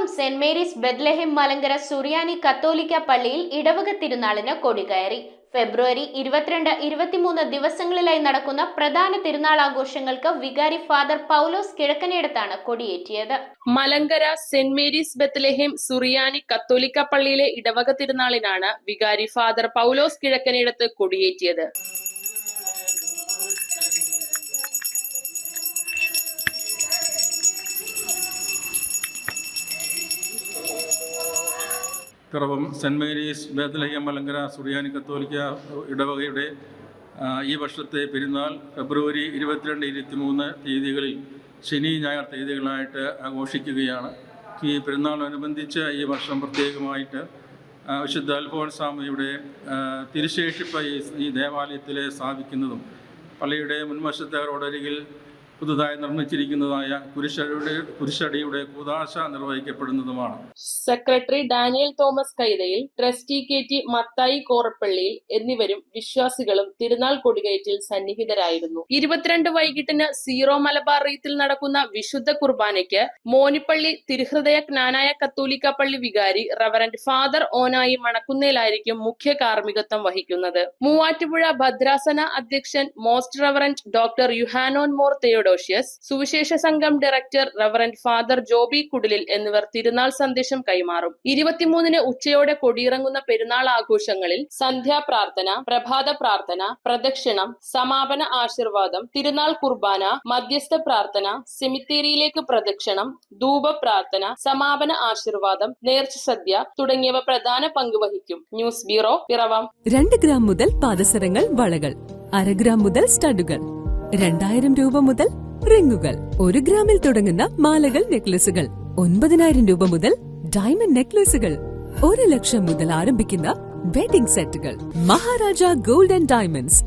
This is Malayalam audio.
പിറവം സെന്റ് മേരീസ് ബെത്ലഹേം മലങ്കര സുറിയാനി കത്തോലിക്ക പള്ളിയിൽ ഇടവക തിരുനാളിന് കൊടികയറി. ഫെബ്രുവരി 22, 23 ദിവസങ്ങളിലായി നടക്കുന്ന പ്രധാന തിരുനാൾ ആഘോഷങ്ങൾക്ക് വികാരി ഫാദർ പൗലോസ് കിഴക്കനേടത്താണ് കൊടിയേറ്റിയത്. മലങ്കര സെന്റ് മേരീസ് ബെത്ലഹേം സുറിയാനി കത്തോലിക്ക പള്ളിയിലെ ഇടവക തിരുനാളിനാണ് വികാരി ഫാദർ പൗലോസ് കിഴക്കനേടത്ത് കൊടിയേറ്റിയത്. പിറവം സെന്റ് മേരീസ് ബെത്ലഹേം മലങ്കര സുറിയാനി കത്തോലിക്ക ഇടവകയുടെ ഈ വർഷത്തെ പെരുന്നാൾ ഫെബ്രുവരി 22, 23 തീയതികളിൽ ശനി ഞായർ തീയതികളായിട്ട് ആഘോഷിക്കുകയാണ്. ഈ പെരുന്നാളിനനുബന്ധിച്ച് ഈ വർഷം പ്രത്യേകമായിട്ട് വിശുദ്ധ അൽഫോൻസാമയുടെ തിരുശേഷിപ്പ് ഈ ദേവാലയത്തിൽ സ്ഥാപിക്കുന്നതും പള്ളിയുടെ മുൻവശത്തെ റോഡരികിൽ പുതുതായി നിർമ്മിച്ചിരിക്കുന്നതായ കുരിശടിയുടെ കൂദാശ നിർവഹിക്കപ്പെടുന്നതുമാണ്. Secretary Daniel Thomas കൈതയിൽ, trustee KT Mathai കോറപ്പള്ളിയിൽ എന്നിവരും വിശ്വാസികളും തിരുനാൾ കൊടികയറ്റിൽ സന്നിഹിതരായിരുന്നു. 22 വൈകിട്ടിന് സീറോ മലബാർ റീത്തിൽ നടക്കുന്ന വിശുദ്ധ കുർബാനയ്ക്ക് മോനിപ്പള്ളി തിരുഹൃദയ ജ്ഞാനായ കത്തോലിക്ക പള്ളി വികാരി റവറന്റ് ഫാദർ ഓനായി മണക്കുന്നേലായിരിക്കും മുഖ്യ കാർമ്മികത്വം വഹിക്കുന്നത്. മൂവാറ്റുപുഴ ഭദ്രാസന അധ്യക്ഷൻ most reverend doctor Yuhanon Mor Theodosius, സുവിശേഷ സംഘം ഡയറക്ടർ റവറന്റ് ഫാദർ ജോബി കുടിലിൽ എന്നിവർ തിരുനാൾ സന്ദേശം കൈമാറും. 23 ഉച്ചയോടെ കൊടിയിറങ്ങുന്ന പെരുന്നാൾ ആഘോഷങ്ങളിൽ സന്ധ്യാപ്രാർത്ഥന, പ്രഭാത പ്രാർത്ഥന, പ്രദക്ഷിണം, സമാപന ആശീർവാദം, തിരുനാൾ കുർബാന, മധ്യസ്ഥ പ്രാർത്ഥന, സെമിത്തേരിയിലേക്ക് പ്രദക്ഷിണം, ധൂപ പ്രാർത്ഥന, സമാപന ആശീർവാദം, നേർച്ച സദ്യ തുടങ്ങിയവ പ്രധാന പങ്ക് വഹിക്കും. News bureau, Piravom. 2 ഗ്രാം മുതൽ പാദസരങ്ങൾ, വളകൾ, 1/2 ഗ്രാം മുതൽ സ്റ്റഡുകൾ, 2000 രൂപ മുതൽ റിങ്ങുകൾ, 1 ഗ്രാമിൽ തുടങ്ങുന്ന മാലകൾ, നെക്ലസുകൾ, 9000 രൂപ മുതൽ ഡയമണ്ട് നെക്ലസുകൾ, 1 ലക്ഷം മുതൽ ആരംഭിക്കുന്ന വെഡിംഗ് സെറ്റുകൾ. Maharaja gold and diamonds,